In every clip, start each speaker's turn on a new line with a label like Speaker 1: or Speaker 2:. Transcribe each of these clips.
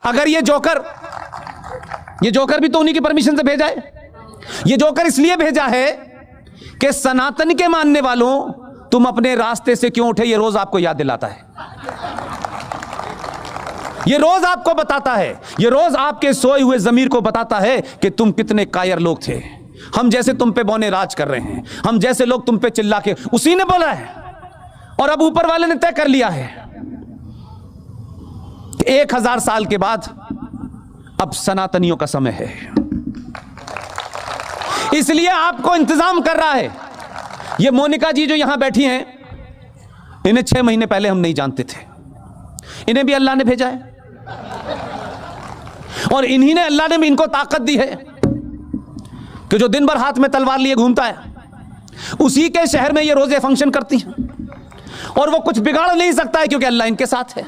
Speaker 1: अगर ये जोकर भी तो उन्हीं की परमिशन से भेजा है। ये जोकर इसलिए भेजा है कि सनातन के मानने वालों, तुम अपने रास्ते से क्यों उठे, ये रोज आपको याद दिलाता है। ये रोज आपको बताता है, ये रोज आपके सोए हुए जमीर को बताता है कि तुम कितने कायर लोग थे। हम जैसे तुम पे बौने राज कर रहे हैं, हम जैसे लोग तुम पे चिल्ला के, उसी ने बोला है और अब ऊपर वाले ने तय कर लिया है कि 1000 साल के बाद अब सनातनियों का समय है। इसलिए आपको इंतजाम कर रहा है। ये मोनिका जी जो यहां बैठी हैं, इन्हें 6 महीने पहले हम नहीं जानते थे। इन्हें भी अल्लाह ने भेजा है और इन्हीं ने, अल्लाह ने भी इनको ताकत दी है कि जो दिन भर हाथ में तलवार लिए घूमता है, उसी के शहर में ये रोजे फंक्शन करती हैं और वो कुछ बिगाड़ नहीं सकता है, क्योंकि अल्लाह इनके साथ है।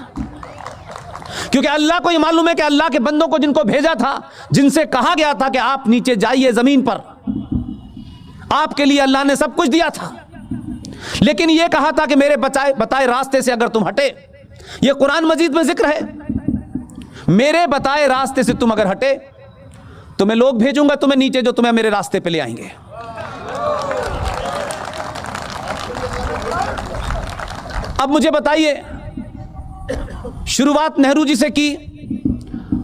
Speaker 1: क्योंकि अल्लाह को ये मालूम है कि अल्लाह के बंदों को जिनको भेजा था, जिनसे कहा गया था कि आप नीचे जाइए जमीन पर, आपके लिए अल्लाह ने सब कुछ दिया था, लेकिन यह कहा था कि मेरे बताए रास्ते से अगर तुम हटे, यह कुरान मजीद में जिक्र है, मेरे बताए रास्ते से तुम अगर हटे तो मैं लोग भेजूंगा तुम्हें नीचे जो तुम्हें मेरे रास्ते पे ले आएंगे। अब मुझे बताइए, शुरुआत नेहरू जी से की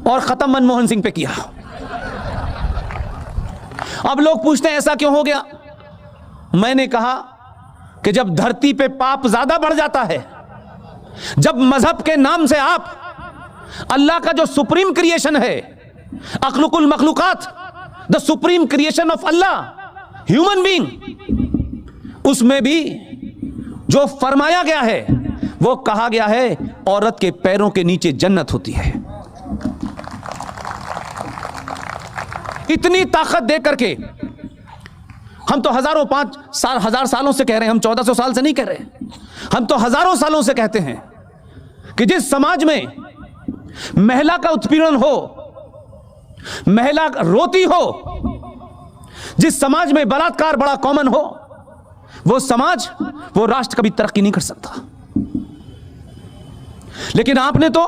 Speaker 1: और खत्म मनमोहन सिंह पे किया। अब लोग पूछते हैं ऐसा क्यों हो गया। मैंने कहा कि जब धरती पे पाप ज्यादा बढ़ जाता है, जब मजहब के नाम से आप अल्लाह का जो सुप्रीम क्रिएशन है, अखलुकुल मखलूकात, the supreme creation of Allah, human being, उसमें भी जो फरमाया गया है, वो कहा गया है औरत के पैरों के नीचे जन्नत होती है। इतनी ताकत दे करके हम तो हजार सालों से कह रहे हैं, हम 1400 साल से नहीं कह रहे, हम तो हजारों सालों से कहते हैं कि जिस समाज में महिला का उत्पीड़न हो, महिला रोती हो, जिस समाज में बलात्कार बड़ा कॉमन हो, वो समाज, वो राष्ट्र कभी तरक्की नहीं कर सकता। लेकिन आपने तो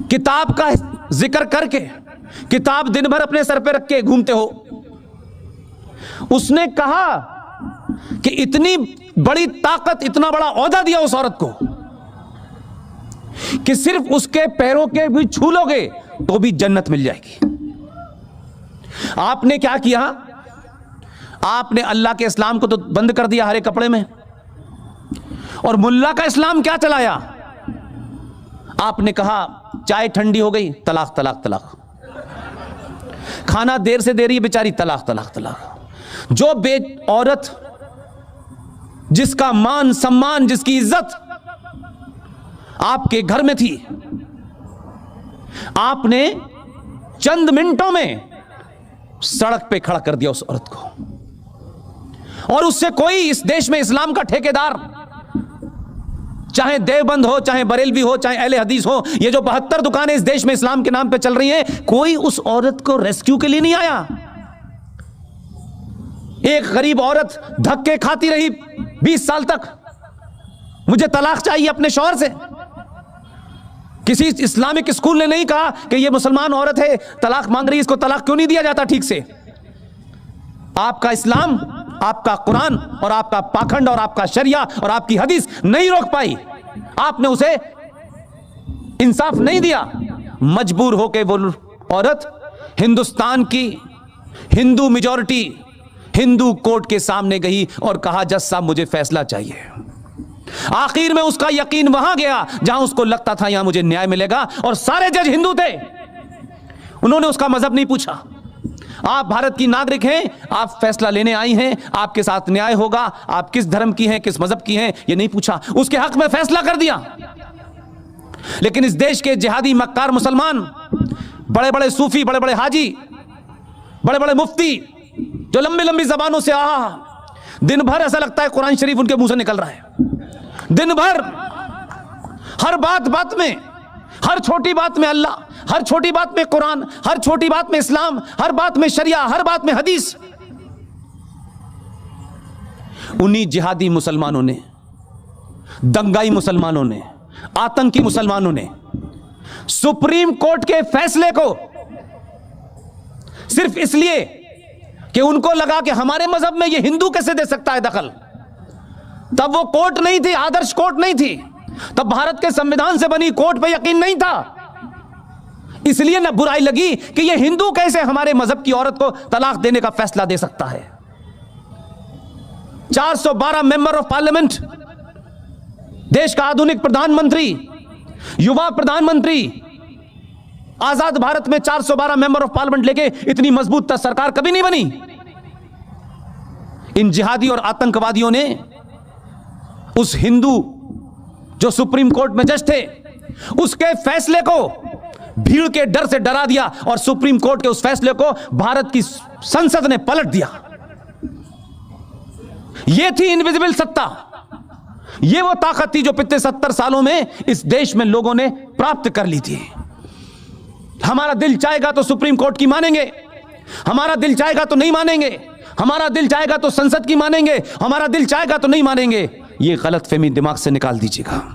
Speaker 1: किताब का जिक्र करके, किताब दिन भर अपने सर पे रख के घूमते हो। उसने कहा कि इतनी बड़ी ताकत, इतना बड़ा ओहदा दिया उस औरत को कि सिर्फ उसके पैरों के भी छू लोगे तो भी जन्नत मिल जाएगी। आपने क्या किया? आपने अल्लाह के इस्लाम को तो बंद कर दिया हरे कपड़े में, और मुल्ला का इस्लाम क्या चलाया? आपने कहा चाय ठंडी हो गई, तलाक तलाक तलाक, खाना देर से दे रही है बेचारी, तलाक तलाक तलाक। जो औरत जिसका मान सम्मान, जिसकी इज्जत आपके घर में थी, आपने चंद मिनटों में सड़क पे खड़ा कर दिया उस औरत को। और उससे कोई इस देश में इस्लाम का ठेकेदार, चाहे देवबंद हो, चाहे बरेलवी हो, चाहे अहले हदीस हो, ये जो 72 दुकानें इस देश में इस्लाम के नाम पे चल रही हैं, कोई उस औरत को रेस्क्यू के लिए नहीं आया। एक गरीब औरत धक्के खाती रही 20 साल तक, मुझे तलाक चाहिए अपने शौहर से। किसी इस्लामिक स्कूल ने नहीं कहा कि ये मुसलमान औरत है, तलाक मांग रही है, इसको तलाक क्यों नहीं दिया जाता ठीक से। आपका इस्लाम, आपका कुरान और आपका पाखंड और आपका शरिया और आपकी हदीस नहीं रोक पाई, आपने उसे इंसाफ नहीं दिया। मजबूर होकर वो औरत हिंदुस्तान की हिंदू मेजॉरिटी हिंदू कोर्ट के सामने गई और कहा जज साहब मुझे फैसला चाहिए। आखिर में उसका यकीन वहां गया जहां उसको लगता था यहां मुझे न्याय मिलेगा, और सारे जज हिंदू थे। उन्होंने उसका मजहब नहीं पूछा। आप भारत की नागरिक हैं, आप फैसला लेने आई हैं, आपके साथ न्याय होगा, आप किस धर्म की हैं, किस मजहब की हैं, ये नहीं पूछा, उसके हक में फैसला कर दिया। लेकिन इस देश के जिहादी मक्कार मुसलमान, बड़े बड़े सूफी, बड़े बड़े हाजी, बड़े बड़े मुफ्ती, जो लंबी लंबी जबानों से दिन भर ऐसा लगता है कुरान शरीफ उनके मुंह से निकल रहा है। दिन भर हर बात में, हर छोटी बात में अल्लाह, हर छोटी बात में कुरान, हर छोटी बात में इस्लाम, हर बात में शरिया, हर बात में हदीस। उन्हीं जिहादी मुसलमानों ने, दंगाई मुसलमानों ने, आतंकी मुसलमानों ने सुप्रीम कोर्ट के फैसले को सिर्फ इसलिए कि उनको लगा कि हमारे मजहब में यह हिंदू कैसे दे सकता है दखल। तब वो कोर्ट नहीं थी, आदर्श कोर्ट नहीं थी, तब भारत के संविधान से बनी कोर्ट पे यकीन नहीं था, इसलिए ना बुराई लगी कि यह हिंदू कैसे हमारे मजहब की औरत को तलाक देने का फैसला दे सकता है। 412 मेंबर ऑफ पार्लियामेंट, देश का आधुनिक प्रधानमंत्री, युवा प्रधानमंत्री, आजाद भारत में 412 मेंबर ऑफ पार्लियामेंट लेके इतनी मजबूत सरकार कभी नहीं बनी। इन जिहादी और आतंकवादियों ने उस हिंदू जो सुप्रीम कोर्ट में जज थे उसके फैसले को भीड़ के डर से डरा दिया और सुप्रीम कोर्ट के उस फैसले को भारत की संसद ने पलट दिया। यह थी इनविजिबल सत्ता, यह वो ताकत थी जो पिछले 70 सालों में इस देश में लोगों ने प्राप्त कर ली थी। हमारा दिल चाहेगा तो सुप्रीम कोर्ट की मानेंगे, हमारा दिल चाहेगा तो नहीं मानेंगे, हमारा दिल चाहेगा तो संसद की मानेंगे, हमारा दिल चाहेगा तो नहीं मानेंगे। यह गलतफहमी दिमाग से निकाल दीजिएगा।